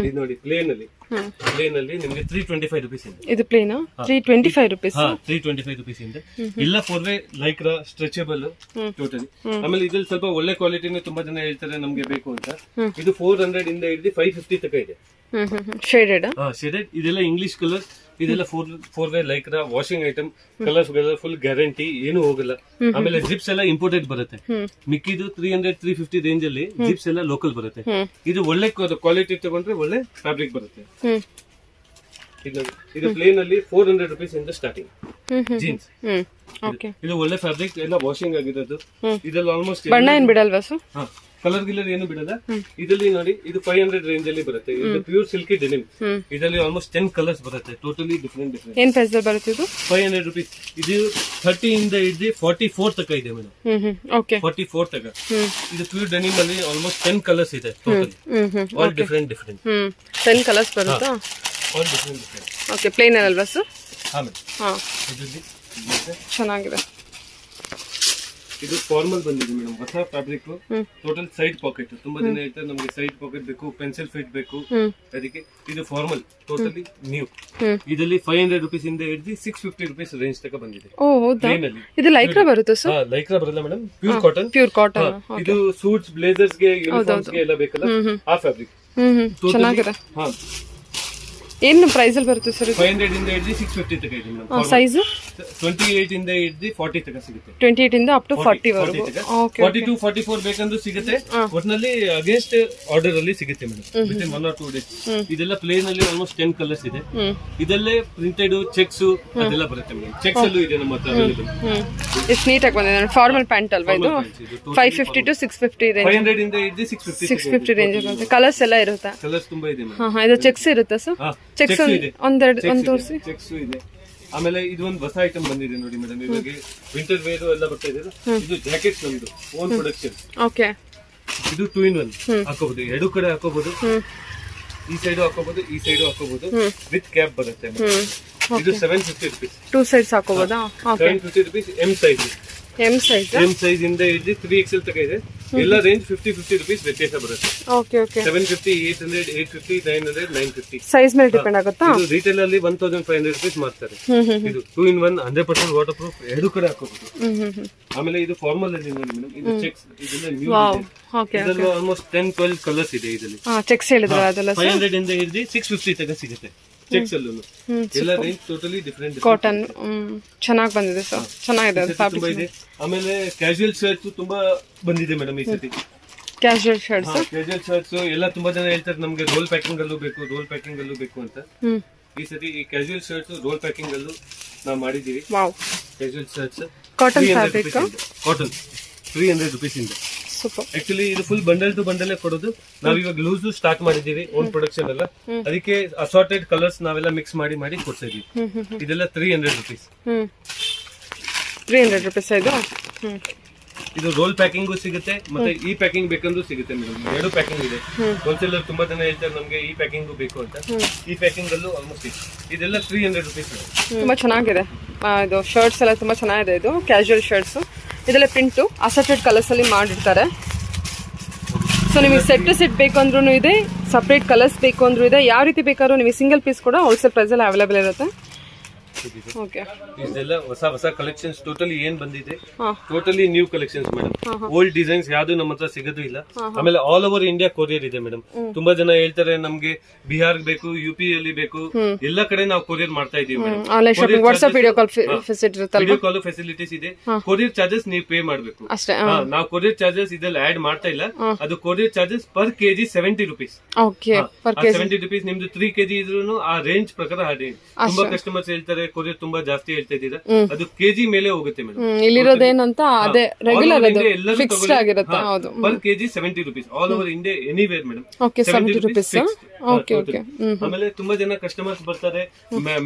ಇದು ನೋಡಿ ಪ್ಲೇನ್ ಅಲ್ಲಿ ನಿಮ್ಗೆ 325 rupees ಇದೆ. ಇದು ಪ್ಲೇನ್ 325 rupees. 325 rupees ಇಂದ ಎಲ್ಲ 4-way ಲೈಕ್ರಾ ಸ್ಟ್ರೆಚಬಲ್ ಟೋಟಲಿ. ಆಮೇಲೆ ಇದ್ರಲ್ಲಿ ಸ್ವಲ್ಪ ಒಳ್ಳೆ ಕ್ವಾಲಿಟಿನೇ ತುಂಬಾ ಜನ ಹೇಳ್ತಾರೆ ನಮ್ಗೆ ಬೇಕು ಅಂತ. ಇದು 400 ಇಂದ ಹಿಡಿದು 550 ತನಕ ಇದೆ. ಶೇಡೆಡ್ ಇದೆಲ್ಲ ಇಂಗ್ಲಿಷ್ ಕಲರ್. ಇದೆಲ್ಲ 4-way Lycra washing item. Colours full guarantee, ಏನು ಹೋಗಲ್ಲ. ಆಮೇಲೆ ಜಿಪ್ಸ್ ಎಲ್ಲ ಇಂಪೋರ್ಟೆಡ್ ಬರುತ್ತೆ. ಮಿಕ್ಕಿದು 300-350 ರೇಂಜ್ ಅಲ್ಲಿ ಜಿಪ್ಸ್ ಎಲ್ಲ ಲೋಕಲ್ ಬರುತ್ತೆ. ಇದು ಒಳ್ಳೆ ಕ್ವಾಲಿಟಿ ತಗೊಂಡ್ರೆ ಒಳ್ಳೆ ಫ್ಯಾಬ್ರಿಕ್ ಬರುತ್ತೆ. ಇದು ಪ್ಲೇನ್ ಅಲ್ಲಿ 400 rupees ಇಂದ ಸ್ಟಾರ್ಟಿಂಗ್. ಜೀನ್ಸ್. ಓಕೆ. ಇದು ಒಳ್ಳೆ ಫ್ಯಾಬ್ರಿಕ್, ಎಲ್ಲ ವಾಷಿಂಗ್ ಆಗಿರೋದು. ಇದ್ರಲ್ಲಿ ಆಲ್ಮೋಸ್ಟ್ ಬಣ್ಣ ಏನ್ ಬಿಡಲ್ವಾ ಸರ್? ಕಲರ್ ಗಿಲ್ಲರ್ ಏನು ಬಿಡಲ್ಲ. ಇದರಲ್ಲಿ ನೋಡಿ, ಇದು 500 ರೇಂಜ್ ಅಲ್ಲಿ ಬರುತ್ತೆ. ಇದು ಪ್ಯೂರ್ ಸಿಲ್ಕಿ ಡೆನಿಮ್. ಇದರಲ್ಲಿ ಆಲ್ಮೋಸ್ಟ್ 10 ಕಲರ್ಸ್ ಬರುತ್ತೆ, ಟೋಟಲಿ ಡಿಫರೆಂಟ್. ಏನ್ ಪ್ರೈಸ್ ಬರುತ್ತೆ ಇದು? 500 ರುಪೀಸ್. ಇದು 30 ಇಂದ ಹಿಡಿದು 44 ತಕ ಇದೆ ಮೇಡಮ್. ಓಕೆ. 44 ತಕ. ಇದು ಪ್ಯೂರ್ ಡೆನಿಮ್ ಅಲ್ಲಿ ಆಲ್ಮೋಸ್ಟ್ 10 ಕಲರ್ಸ್ ಇದೆ ಟೋಟಲಿ. All different. 10 ಕಲರ್ಸ್ ಬರುತ್ತಾ? All different. ಓಕೆ. ಪ್ಲೇನ್ ಅಲ್ವಾ ಸರ್? ಹಾ ಮೇಡಮ್. ಹಾ, ಇದರಲ್ಲಿ ಚೆನ್ನಾಗಿದೆ. ಇದು ಫಾರ್ಮಲ್ ಬಂದಿದೆ ಮೇಡಮ್, ಹೊಸ ಫ್ಯಾಬ್ರಿಕ್. Total side packet. ತುಂಬಾ ಜನ ಹೇಳ್ತಾರೆ ನಮಗೆ ಸೈಡ್ ಪಾಕೆಟ್ ಬೇಕು, ಪೆನ್ಸಿಲ್ ಫಿಟ್ ಬೇಕು, ಅದಕ್ಕೆ ಇದು ಫಾರ್ಮಲ್ ಟೋಟಲಿ ನ್ಯೂ. ಇದರಲ್ಲಿ 500 ರುಪೀಸ್ ಇಂದ ಹಿಡಿದು 650 ರುಪೀಸ್ ರೇಂಜ್ ತಕ ಬಂದಿದೆ. ಓ ಹೌದಾ? ಇದು ಲೈಕ್ರಾ ಬರುತ್ತೆ ಸರ್? ಲೈಕ್ರಾ ಬರಲ್ಲ madam, pure cotton. Pure cotton. ಇದು ಸೂಟ್ಸ್, ಬ್ಲೇಸರ್ಸ್ ಗೆ, ಯೂನಿಫಾರ್ಮ್ಸ್ ಗೆ ಎಲ್ಲ ಬೇಕಲ್ಲ, ಆ ಫ್ಯಾಬ್ರಿಕ್. ಚೆನ್ನಾಗಿದೆ. ಹಾ, ಏನು ಪ್ರೈಸ್ ಅಲ್ಲಿ ಬರುತ್ತೆ ಸರ್? 500 ಇಂದ ಹಿಡಿದು 650 ತಕ ಇದೆ ಮೇಡಮ್. ಸೈಜ್ 28 ಇಂದ ಹಿಡಿದು 40 ತಕ ಸಿಗುತ್ತೆ. 28 ಇಂದ ಅಪ್ ಟು 40 ವರೆಗೂ. ಓಕೆ. 42, 44 ಬೇಕಂದ್ರೂ ಸಿಗುತ್ತೆ. ಒಟ್ಟಿನಲ್ಲಿ ಅಗೇನ್ಸ್ಟ್ ಆರ್ಡರ್ ಅಲ್ಲಿ ಸಿಗುತ್ತೆ madam, with in 1 or 2 days. ಇದೆಲ್ಲ ಪ್ಲೇನ್ ಅಲ್ಲಿ ಆಲ್ಮೋಸ್ಟ್ 10 ಕಲರ್ಸ್ ಇದೆ. ಇದಲ್ಲೇ ಪ್ರಿಂಟೆಡ್ ಚೆಕ್ಸ್ ಅದೆಲ್ಲ ಬರುತ್ತೆ ಮೇಡಮ್. ಚೆಕ್ಸ್ ಅಲ್ಲೂ ಇದೆ ನಮ್ಮ ಹತ್ರ ಅವೈಲೇಬಲ್. ಎಷ್ಟು ನೀಟಾಗಿ ಬಂದಿದೆ. ಫಾರ್ಮಲ್ ಪ್ಯಾಂಟ್ ಅಲ್ವಾ ಇದು? 550 to 650 ರೇಂಜ್. 500 ಇಂದ ಹಿಡಿದು 650 ರೇಂಜ್ ಬರುತ್ತೆ. ಕಲರ್ಸ್ ಎಲ್ಲ ಇರುತ್ತಾ? ಕಲರ್ಸ್ ತುಂಬಾ ಇದೆ ಮೇಡಮ್. ಇದು ಚೆಕ್ಸ್ ಇರುತ್ತಾ ಸರ್? ಚೆಕ್ಸ್ ಒಂದೆರಡು ತೋರಿಸಿ. ಚೆಕ್ಸ್ ಇದೆ. ಆಮೇಲೆ ಇದು ಒಂದು ಹೊಸ ಐಟಮ್ ಬಂದಿದೆ ನೋಡಿ ಮೇಡಮ್, ಇವಾಗ ವಿಂಟರ್ ವೇರ್ ಎಲ್ಲ ಬರ್ತಾ ಇದೆ. ಇದು ಜಾಕೆಟ್ಸ್ ನಮ್ದು ಓನ್ ಪ್ರೊಡಕ್ಷನ್. ಓಕೆ. ಇದು 2 in 1 ಹಾಕೋಬಹುದು, ಎರಡು ಕಡೆ ಹಾಕೋಬಹುದು. ಈ ಸೈಡ್ ಹಾಕೋಬಹುದು, ಈ ಸೈಡ್ ಹಾಕೋಬಹುದು. ವಿತ್ ಕ್ಯಾಪ್ ಬರುತ್ತೆ. ಇದು 750 ರುಪೀಸ್. 2 ಸೈಡ್ಸ್ ಹಾಕೋಬಹುದಾ? Okay. 750 rupees. M size. M size. M size ಇಂದ ಹಿಡಿದು 3XL ತಕ ಇದೆ. ಎಲ್ಲ ರೇಂಜ್ 50 ರುಪೀಸ್ ವ್ಯತ್ಯಾಸ ಬರುತ್ತೆ. Okay okay. 750, 800, 850, 900, 950. ಸೈಜ್ ಮೇಲೆ ಡಿಪೆಂಡ್ ಆಗುತ್ತಾ? ಇದು ರಿಟೇಲ್ ಅಲ್ಲಿ 1500 ರುಪೀಸ್ ಮಾರ್ತಾರೆ. ಇದು 2 in 1 100% ವಾಟರ್ ಪ್ರೂಫ್, ಎರಡು ಕಡೆ ಹಾಕೋಬಹುದು. ಆಮೇಲೆ ಇದು ಫಾರ್ಮಲ್ ಅಲ್ಲಿ ನೋಡಿ ಮೇಡಮ್, ಇದು ಚೆಕ್ಸ್. ಇದೆಲ್ಲ ನ್ಯೂ ಇದೆ. ಓಕೆ. ಇದರಲ್ಲಿ ಆಲ್ಮೋಸ್ಟ್ 10-12 ಕಲರ್ಸ್ ಇದೆ ಇದರಲ್ಲಿ. ಚೆಕ್ಸ್ ಹೇಳಿದ್ರ ಅದೆಲ್ಲ 500 ಇಂದ ಹಿಡಿದು 650 ತಕ ಸಿಗುತ್ತೆ. ಚೆಕ್ಸ್ ಅಲ್ಲೂ ಎಲ್ಲ ರೇಂಜ್ ಟೋಟಲಿ ಡಿಫರೆಂಟ್. ಕಾಟನ್ ಚೆನ್ನಾಗಿ ಬಂದಿದೆ ಸರ್, ಚೆನ್ನಾಗಿದೆ ಫ್ಯಾಬ್ರಿಕ್. ತುಂಬಾ ಇದೆ. ಆಮೇಲೆ ಕ್ಯಾಶುಯಲ್ ಶರ್ಟ್ಸ್ ತುಂಬಾ ಬಂದಿದೆ ಮೇಡಮ್ ಈ ಸತಿ. Casual shirts. ಕ್ಯಾಶುಯಲ್ ಶರ್ಟ್ಸ್ ಎಲ್ಲ ತುಂಬಾ ಜನ ಹೇಳ್ತಾರೆ ನಮ್ಗೆ ರೋಲ್ ಪ್ಯಾಕಿಂಗ್ ಅಲ್ಲೂ ಬೇಕು, ರೋಲ್ ಪ್ಯಾಕಿಂಗ್ ಅಲ್ಲೂ ಬೇಕು ಅಂತ. ಈ ಸತಿ ಈ ಕ್ಯಾಶುಯಲ್ ಶರ್ಟ್ಸ್ ರೋಲ್ ಪ್ಯಾಕಿಂಗ್ ಅಲ್ಲೂ ನಾವು ಮಾಡಿದೀವಿ. Wow. Casual shirts cotton fabric. Cotton 300 rupees ಇಂದ. ಸೂಪರ್. ಆಕ್ಚುಲಿ ಇದು ಫುಲ್ ಬಂಡಲ್ ಟು ಬಂಡಲ್ ಕೊಡೋದು. ನಾವ್ ಇವಾಗ ಲೂಸ್ ಸ್ಟಾರ್ಟ್ ಮಾಡಿದೀವಿ, ಓನ್ ಪ್ರೊಡಕ್ಷನ್ ಎಲ್ಲ. ಅದಕ್ಕೆ ಅಸಾರ್ಟೆಡ್ ಕಲರ್ಸ್ ನಾವೆಲ್ಲ ಮಿಕ್ಸ್ ಮಾಡಿ ಕೊಡ್ತಾ ಇದೀವಿ. ಇದೆಲ್ಲ 300 ರುಪೀಸ್. 300 ರುಪೀಸ್ ಇದು. ಇದು ರೋಲ್ ಪ್ಯಾಕಿಂಗು ಸಿಗುತ್ತೆ, ಮತ್ತೆ ಈ ಪ್ಯಾಕಿಂಗ್ ಬೇಕಂದ್ರೂ ಸಿಗುತ್ತೆ ಮೇಡಮ್. ಎರಡು ಪ್ಯಾಕಿಂಗ್ ಇದೆ. ಹೋಲ್ಸೇಲರ್ ತುಂಬಾ ಜನ ಹೇಳ್ತಾರೆ ನಮ್ಗೆ ಈ ಪ್ಯಾಕಿಂಗು ಬೇಕು ಅಂತ. ಈ ಪ್ಯಾಕಿಂಗ್ ಅಲ್ಲೂ ಆಲ್ಮೋಸ್ಟ್ ಇದೆಲ್ಲ 300 ರುಪೀಸ್. ತುಂಬಾ ಚೆನ್ನಾಗಿದೆ ಇದು. ಶರ್ಟ್ಸ್ ಎಲ್ಲ ತುಂಬಾ ಚೆನ್ನಾಗಿದೆ. ಇದು ಕ್ಯಾಶುಯಲ್ ಶರ್ಟ್ಸ್. ಇದೆಲ್ಲ ಪ್ರಿಂಟು ಅಸಾರ್ಟೆಡ್ ಕಲರ್ಸ್ ಅಲ್ಲಿ ಮಾಡಿರ್ತಾರೆ. ಸೊ ನಿಮಗೆ ಸೆಟ್ ಟು ಸೆಟ್ ಬೇಕು ಅಂದ್ರೂ ಇದೆ, ಸಪ್ರೇಟ್ ಕಲರ್ಸ್ ಬೇಕು ಅಂದ್ರೂ ಇದೆ. ಯಾವ ರೀತಿ ಬೇಕಾದ್ರೂ ನಿಮಗೆ ಸಿಂಗಲ್ ಪೀಸ್ ಕೂಡ ಹೋಲ್ಸೇಲ್ ಪ್ರೈಸ್ ಅಲ್ಲಿ ಅವೈಲೇಬಲ್ ಇರುತ್ತೆ. ಓಕೆ. ಇದೆಲ್ಲ ಹೊಸ ಕಲೆಕ್ಷನ್ಸ್ ಟೋಟಲಿ ಏನ್ ಬಂದಿದೆ, totally new collections madam. Old designs ಯಾವ್ದು ನಮ್ಮ ಹತ್ರ ಸಿಗೋದು ಇಲ್ಲ. ಆಮೇಲೆ ಆಲ್ ಓವರ್ ಇಂಡಿಯಾ ಕೊರಿಯರ್ ಇದೆ ಮೇಡಮ್. ತುಂಬಾ ಜನ ಹೇಳ್ತಾರೆ ನಮ್ಗೆ ಬಿಹಾರ್ ಬೇಕು, UP ಅಲ್ಲಿ ಬೇಕು, ಎಲ್ಲ ಕಡೆ ನಾವು ಕೊರಿಯರ್ ಮಾಡ್ತಾ ಇದೀವಿ ಮೇಡಮ್. ವಿಡಿಯೋ ಕಾಲ್ ಫೆಸಿಲಿಟಿ ಇರುತ್ತೆ. ವಿಡಿಯೋ ಕಾಲ್ ಫೆಸಿಲಿಟೀಸ್ ಇದೆ. ಕೊರಿಯರ್ ಚಾರ್ಜಸ್ ನೀವು ಪೇ ಮಾಡಬೇಕು ಅಷ್ಟೇ. ನಾವು ಕೊರಿಯರ್ ಚಾರ್ಜಸ್ ಇದೆಲ್ಲ ಆಡ್ ಮಾಡ್ತಾ ಇಲ್ಲ. ಅದು courier charges per KG 70 rupees. Okay. 70 rupees. ನಿಮ್ದು 3 kg ಇದ್ರೂ ಆ ರೇಂಜ್ ಪ್ರಕಾರ ಆ ರೇಂಜ್. ತುಂಬಾ ಕಸ್ಟಮರ್ಸ್ ಹೇಳ್ತಾರೆ ಕೊರಿಯರ್ ತುಂಬಾ ಜಾಸ್ತಿ ಹೇಳ್ತಾ ಇದ್ದೀರಾ, ಅದು ಕೆಜಿ ಮೇಲೆ ಹೋಗುತ್ತೆ ಮೇಡಮ್. ಇಲ್ಲಿರೋದೇನಂತ ಅದೇ ರೆಗ್ಯುಲರ್ ಫಿಕ್ಸ್ಡ್ ಆಗಿರುತ್ತೆ. ಹೌದು. Per KG 70 rupees. All over India anywhere madam. Okay. 70 rupees. Okay okay. ಆಮೇಲೆ ತುಂಬಾ ಜನ ಕಸ್ಟಮರ್ಸ್ ಬರ್ತಾರೆ,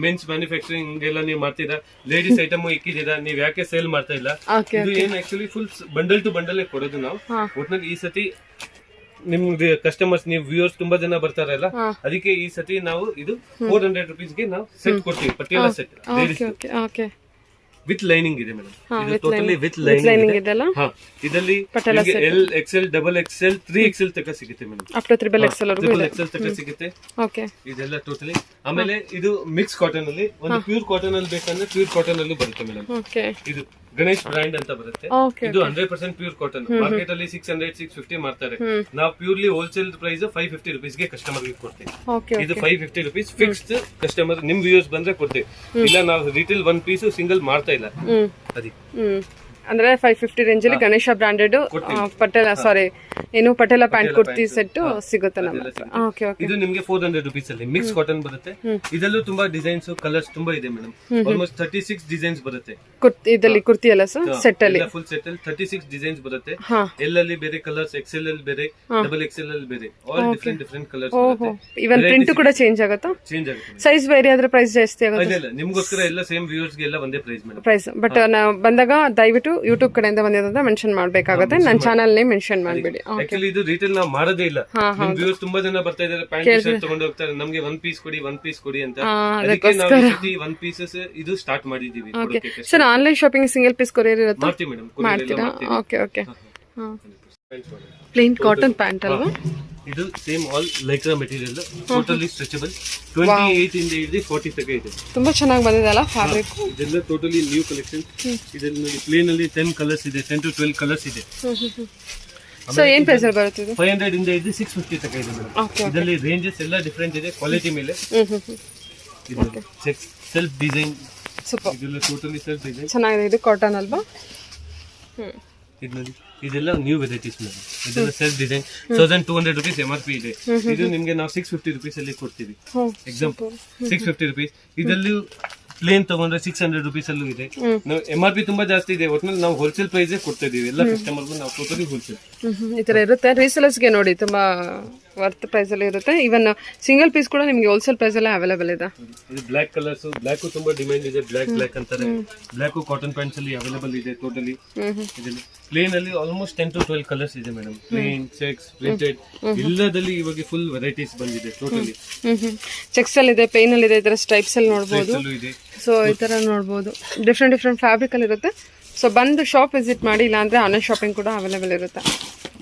ಮೆನ್ಸ್ ಮ್ಯಾನುಫ್ಯಾಕ್ಚರಿಂಗ್ ಎಲ್ಲ ನೀವು ಮಾಡ್ತೀರಾ, ಲೇಡೀಸ್ ಐಟಮ್ ಇಕ್ಕಿದ್ದೀರಾ, ನೀವ್ ಯಾಕೆ ಸೇಲ್ ಮಾಡ್ತಾ ಇಲ್ಲ? ಇದು ಏನ್ actually full bundle to bundle ಕೊಡೋದು ನಾವು. ಒಟ್ನಲ್ಲಿ ಈ ಸತಿ ನಿಮ್ಗೆ ಕಸ್ಟಮರ್ಸ್, ನೀವು ವ್ಯೂವರ್ಸ್ ತುಂಬಾ ಜನ ಬರ್ತಾರಲ್ಲ, ಅದಕ್ಕೆ ಈ ಸತಿ ನಾವು ಇದು 400 ರುಪೀಸ್ಗೆ ನಾವು ಸೆಟ್ ಕೊಡ್ತೀವಿ. ಪಟಿಯಾಲ ಸೆಟ್ ವಿತ್ ಲೈನಿಂಗ್ ಇದೆ ಮೇಡಮ್. ಇದು ಟೋಟಲಿ ವಿತ್ ಲೈನಿಂಗ್ ಇದೆ. ಇದರಲ್ಲಿ L, XL, XXL, 3XL ತಕ ಸಿಗುತ್ತೆ ಮೇಡಮ್. ಅಪ್ ಟು 3XL ತಕ ಸಿಗುತ್ತೆ. ಓಕೆ. ಇದೆಲ್ಲ ಟೋಟಲಿ. ಆಮೇಲೆ ಇದು ಮಿಕ್ಸ್ ಕಾಟನ್ ಅಲ್ಲಿ, ಒಂದು ಪ್ಯೂರ್ ಕಾಟನ್ ಅಲ್ಲಿ ಬೇಕಂದ್ರೆ ಪ್ಯೂರ್ ಕಾಟನ್ ಅಲ್ಲೂ ಬರುತ್ತೆ ಮೇಡಮ್. ಓಕೆ. ಇದು ಗಣೇಶ್ ಬ್ರ್ಯಾಂಡ್ ಅಂತ ಬರುತ್ತೆ. ಇದು 100% ಪ್ಯೂರ್ ಕಾಟನ್. ಮಾರ್ಕೆಟ್ ಅಲ್ಲಿ 600, 650 ಮಾಡ್ತಾರೆ. ನಾವು ಪ್ಯೂರ್ಲಿ ಹೋಲ್ಸೇಲ್ ಪ್ರೈಸ್ 550 ರುಪೀಸ್ಗೆ ಕಸ್ಟಮರ್ ಗೆ ಕೊಡ್ತೀವಿ. ಇದು 550 ರುಪೀಸ್ ಫಿಕ್ಸ್ಡ್. ಕಸ್ಟಮರ್ ನಿಮ್ ವ್ಯೂಸ್ ಬಂದ್ರೆ ಕೊಡ್ತೀವಿ, ಇಲ್ಲ ನಾವು ರಿಟೇಲ್ 1 ಪೀಸ್ ಸಿಂಗಲ್ ಮಾಡ್ತಾ ಇಲ್ಲ. ಅದಕ್ಕೆ ಅಂದ್ರೆ 550 ರೇಂಜಲ್ಲಿ Ganesha branded Patel Patel pant kurti set ಸಿಗುತ್ತೆ ನಮ್ಮ ಹತ್ರ. Okay okay. ಇದು ನಿಮಗೆ 400 rupees ಅಲ್ಲಿ ಮಿಕ್ಸ್ ಕಾಟನ್ ಬರುತ್ತೆ. ಇದರಲ್ಲೂ ತುಂಬಾ ಡಿಸೈನ್ಸ್ ಕಲರ್ಸ್ ತುಂಬಾ ಇದೆ ಮೇಡಮ್. ಆಲ್ಮೋಸ್ಟ್ 36 ಡಿಸೈನ್ಸ್ ಬರುತ್ತೆ ಇದರಲ್ಲಿ ಕುರ್ತಿ ಎಲ್ಲ ಸೆಟ್ ಅಲ್ಲಿ ಫುಲ್ ಸೆಟ್ ಅಲ್ಲಿ 36 ಡಿಸೈನ್ಸ್ ಬರುತ್ತೆ. ಎಲ್ ಅಲ್ಲಿ ಬೇರೆ ಕಲರ್ಸ್, ಎಕ್ಸೆಲ್ ಅಲ್ಲಿ ಬೇರೆ, ಡಬಲ್ ಎಕ್ಸೆಲ್ ಅಲ್ಲಿ ಬೇರೆ, ಆಲ್ ಡಿಫರೆಂಟ್ ಕಲರ್ಸ್ ಬರುತ್ತೆ. ಇವನ್ ಪ್ರಿಂಟ್ ಕೂಡ ಚೇಂಜ್ ಆಗುತ್ತಾ? ಚೇಂಜ್ ಆಗುತ್ತೆ. ಸೈಜ್ ಬೇರೆ ಆದ್ರೆ ಪ್ರೈಸ್ ಜಾಸ್ತಿ ಆಗುತ್ತೆ? ಇಲ್ಲ, ನಿಮಗೋಸ್ಕರ ಎಲ್ಲ ಸೇಮ್ ವ್ಯೂವರ್ಸ್ ಗೆ ಎಲ್ಲ ಒಂದೇ ಪ್ರೈಸ್ ಮೇಡಮ್. ಪ್ರೈಸ್ ಬಟ್ ನಾವು ಬಂದಾಗ ದಯವಿಟ್ಟು ಯೂಟ್ಯೂಬ್ ಕಡೆಯಿಂದ ಬಂದಿರೋದ್ರಿಂದ ಮೆನ್ಷನ್ ಮಾಡ್ಬೇಕಾಗುತ್ತೆ. ನನ್ನ ಚಾನಲ್ ನೇ ಮೆನ್ಷನ್ ಮಾಡಬೇಡಿ. ಆಕ್ಚುಲಿ ಇದು ರಿಟೇಲ್ ನಾವು ಮಾಡೋದೇ ಇಲ್ಲ. ನಿಮ್ ವ್ಯೂವರ್ಸ್ ತುಂಬಾ ಜನ ಬರ್ತಾ ಇದ್ದಾರೆ, ಪ್ಯಾಂಟ್ ಶರ್ಟ್ ತಗೊಂಡು ಹೋಗ್ತಾರೆ, ನಮ್ಗೆ ಒನ್ ಪೀಸ್ ಕೊಡಿ ಅಂತ. ಅದಕ್ಕೆ ನಾವು ಈ ಸತಿ ಒನ್ ಪೀಸಸ್ ಇದು ಸ್ಟಾರ್ಟ್ ಮಾಡಿದೀವಿ. Sir online shopping single piece courier ಇರುತ್ತೆ? ಮಾಡ್ತೀವಿ ಮೇಡಮ್. ಮಾಡ್ತೀರಾ? Okay okay. Plain cotton pant ಅಲ್ವಾ ಇದು? Same all Lycra material, totally stretchable. 28 ಇಂದ ಹಿಡಿದು 40 ತನಕ ಇದೆ. ತುಂಬಾ ಚೆನ್ನಾಗಿ ಬಂದಿದೆ ಅಲ್ಲ ಫ್ಯಾಬ್ರಿಕ್? ಇದೆಲ್ಲ ಟೋಟಲಿ ನ್ಯೂ ಕಲೆಕ್ಷನ್. ಇದರಲ್ಲಿ ನೋಡಿ ಪ್ಲೇನ್ ಅಲ್ಲಿ 10 ಕಲರ್ಸ್ ಇದೆ, 10 to 12 ಕಲರ್ಸ್ ಇದೆ. ಸೊ ಏನ್ ಪ್ರೈಸ್ ಅಲ್ಲಿ ಬರುತ್ತೆ ಇದು? 500 ಇಂದ ಹಿಡಿದು 650 ತನಕ ಇದೆ ಮೇಡಮ್. ಇದರಲ್ಲಿ ರೇಂಜಸ್ ಎಲ್ಲ ಡಿಫರೆಂಟ್ ಇದೆ, ಕ್ವಾಲಿಟಿ ಮೇಲೆ. ಇದು ಸೆಲ್ಫ್ ಡಿಸೈನ್, ಸೂಪರ್. ಇದೆಲ್ಲ ಟೋಟಲಿ ಸೆಲ್ಫ್ ಡಿಸೈನ್ ಚೆನ್ನಾಗಿದೆ. ಇದು ಕಾಟನ್ ಅಲ್ವಾ? ಇದೆಲ್ಲ ನ್ಯೂ ವೆರೈಟೀಸ್ ಮೇಡಮ್. ಇದೆಲ್ಲ ಸೆಲ್ಫ್ ಡಿಸೈನ್. 1200 rupees MRP ಇದೆ. ಇದು ನಿಮ್ಗೆ ನಾವು 650 rupees ಅಲ್ಲಿ ಕೊಡ್ತೀವಿ. Example 650 rupees. ಇದಲ್ಲೂ ಪ್ಲೇನ್ ತಗೊಂಡ್ರೆ 600 rupees ಅಲ್ಲೂ ಇದೆ. ನಾವು MRP ತುಂಬಾ ಜಾಸ್ತಿ ಇದೆ. ಒಟ್ನಲ್ಲಿ ನಾವು ಹೋಲ್ಸೇಲ್ ಪ್ರೈಸ್ ಕೊಡ್ತಾ ಇದೀವಿ ಎಲ್ಲ ಕಸ್ಟಮರ್ಗೂ. ನಾವು ಟೋಟಲಿ ಹೋಲ್ಸೇಲ್ ಈ ತರ ಇರುತ್ತೆ. ರೀಸೇಲರ್ಸ್ಗೆ ನೋಡಿ ತುಂಬಾ ವರ್ತ್ ಪ್ರೈಸ್ ಅಲ್ಲಿ ಇರುತ್ತೆ. ಇವನ್ ಸಿಂಗಲ್ ಪೀಸ್ ಕೂಡ ನಿಮ್ಗೆ ಹೋಲ್ಸೇಲ್ ಪ್ರೈಸ್ ಅಲ್ಲಿ ಅವೈಲೇಬಲ್ ಇದೆ. ಇದು ಬ್ಲಾಕ್ ಕಲರ್ಸ್, ಬ್ಲಾಕ್ ತುಂಬಾ ಡಿಮ್ಯಾಂಡ್ ಇದೆ. ಬ್ಲಾಕ್ ಅಂತಾರೆ. ಬ್ಲಾಕ್ ಕಾಟನ್ ಪ್ಯಾಂಟ್ಸ್ ಅಲ್ಲಿ ಅವೈಲೇಬಲ್ ಇದೆ ಟೋಟಲಿ. ಇದರಲ್ಲಿ ಪ್ಲೇನ್ ಅಲ್ಲಿ ಆಲ್ಮೋಸ್ಟ್ 10 to 12 ಕಲರ್ಸ್ ಇದೆ ಮೇಡಮ್. ಪ್ಲೇನ್, ಚೆಕ್ಸ್, ಪ್ರಿಂಟೆಡ್ ಎಲ್ಲದಲ್ಲಿ ಇವಾಗ ಫುಲ್ ವೆರೈಟೀಸ್ ಬಂದಿದೆ ಟೋಟಲಿ. ಚೆಕ್ಸ್ ಅಲ್ಲಿ ಇದೆ, ಪ್ಲೇನ್ ಅಲ್ಲಿ ಇದೆ, ಈ ತರ ಸ್ಟ್ರೈಪ್ಸ್ ಅಲ್ಲಿ ನೋಡಬಹುದು. ಸೊ ಈ ತರ ನೋಡಬಹುದು. ಡಿಫ್ರೆಂಟ್ ಫ್ಯಾಬ್ರಿಕ್ ಅಲ್ಲಿ ಇರುತ್ತೆ. ಸೊ ಬಂದು ಶಾಪ್ ವಿಸಿಟ್ ಮಾಡಿ, ಇಲ್ಲಾಂದ್ರೆ ಆನ್ಲೈನ್ ಶಾಪಿಂಗ್ ಕೂಡ ಅವೈಲೇಬಲ್ ಇರುತ್ತೆ.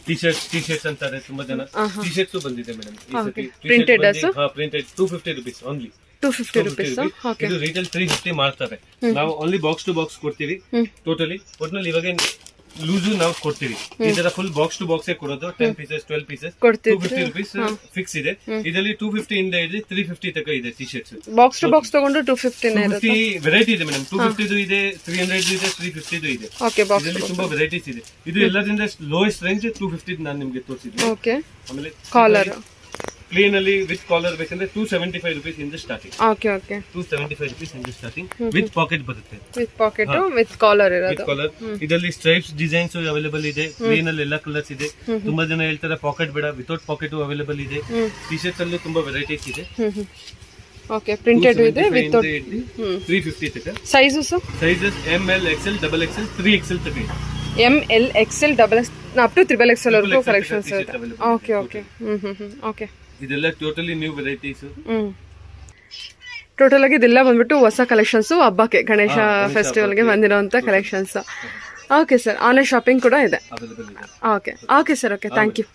ಟಿ ಶರ್ಟ್ಸ್ ಅಂತಾರೆ ತುಂಬಾ ಜನ. ಟಿ ಶರ್ಟ್ಸ್ ಬಂದಿದೆ madam. Printed printed 250 rupees only. 250 rupees. ಇದು ರಿಟೇಲ್ 350 ಮಾಡ್ತಾರೆ. ನಾವು ಓನ್ಲಿ ಬಾಕ್ಸ್ ಟು ಬಾಕ್ಸ್ ಕೊಡ್ತೀವಿ ಟೋಟಲಿ. ಒಟ್ನಲ್ಲಿ ಇವಾಗ ಲೂಸು ನಾವು ಕೊಡ್ತೀವಿ. ಈ ತರ ಫುಲ್ ಬಾಕ್ಸ್ ಟು ಬಾಕ್ಸ್ ಕೊಡೋದು. 10 pieces 12 pieces 250 rupees ಫಿಕ್ಸ್ ಇದೆ. ಇದರಲ್ಲಿ 250 ಇಂದ ಹಿಡಿದು 350 ತನಕ ಇದೆ T shirts. Box to box ತಗೊಂಡು 250 ವೆರೈಟಿ ಇದೆ ಮೇಡಮ್. 250 ಇದೆ, 300 ಇದೆ, 350 ಇದೆ. ಇದರಲ್ಲಿ ತುಂಬಾ ವೆರೈಟೀಸ್ ಇದೆ. ಇದು ಎಲ್ಲದಿಂದ ಲೋಯೆಸ್ಟ್ ರೇಂಜ್ 250 ನಾನು ನಿಮ್ಗೆ ತೋರಿಸಿದ್ದೆ. ಆಮೇಲೆ ಕಾಲರ್ ಪ್ಲೇನ್ ಅಲ್ಲಿ ವಿತ್ ಕಾಲರ್ ಬೇಕಂದ್ರೆ 275 rupees ಇಂದ ಸ್ಟಾರ್ಟಿಂಗ್. 275 rupees ಇಂದ ಸ್ಟಾರ್ಟಿಂಗ್. ವಿತ್ ಪಾಕೆಟ್ ಬರುತ್ತೆ. ವಿತ್ ಕಾಲರ್ ಇರೋದು. ಕಾಲರ್ ಇದರಲ್ಲಿ ಸ್ಟ್ರೈಪ್ಸ್ ಡಿಸೈನ್ಸ್ ಅವೈಲೇಬಲ್ ಇದೆ. ಪ್ಲೇನ್ ಅಲ್ಲಿ ಎಲ್ಲ ಕಲರ್ಸ್ ಇದೆ. ತುಂಬಾ ಜನ ಹೇಳ್ತಾರೆ ಪಾಕೆಟ್ ಬೇಡ, ವಿತೌಟ್ ಪಾಕೆಟ್ ಅವೈಲೇಬಲ್ ಇದೆ. ಟಿ ಶರ್ಟ್ಸ್ ಅಲ್ಲೂ ತುಂಬಾ ವೆರೈಟೀಸ್ ಇದೆ. ಓಕೆ, ಪ್ರಿಂಟೆಡ್ ಇದೆ ವಿತ್ 350 ತನಕ. Sizes ML, XL, XXL, 3XL ತನಕ ಇದೆ. ML, XL, up to XXL ವರೆಗೂ ಕಲೆಕ್ಷನ್ಸ್ ಇದೆ. Okay okay. ಓಕೆ. ಇದೆಲ್ಲ ಟೋಟಲಿ ನ್ಯೂ ವೆರೈಟೀಸ್. ಟೋಟಲ್ ಆಗಿ ಇದೆಲ್ಲ ಬಂದ್ಬಿಟ್ಟು ಹೊಸ ಕಲೆಕ್ಷನ್ಸ್. ಹಬ್ಬಕ್ಕೆ ಗಣೇಶ ಫೆಸ್ಟಿವಲ್ಗೆ ಬಂದಿರೋಂಥ collections. Okay sir, online shopping ಕೂಡ ಇದೆ. Okay okay sir. Okay, thank you.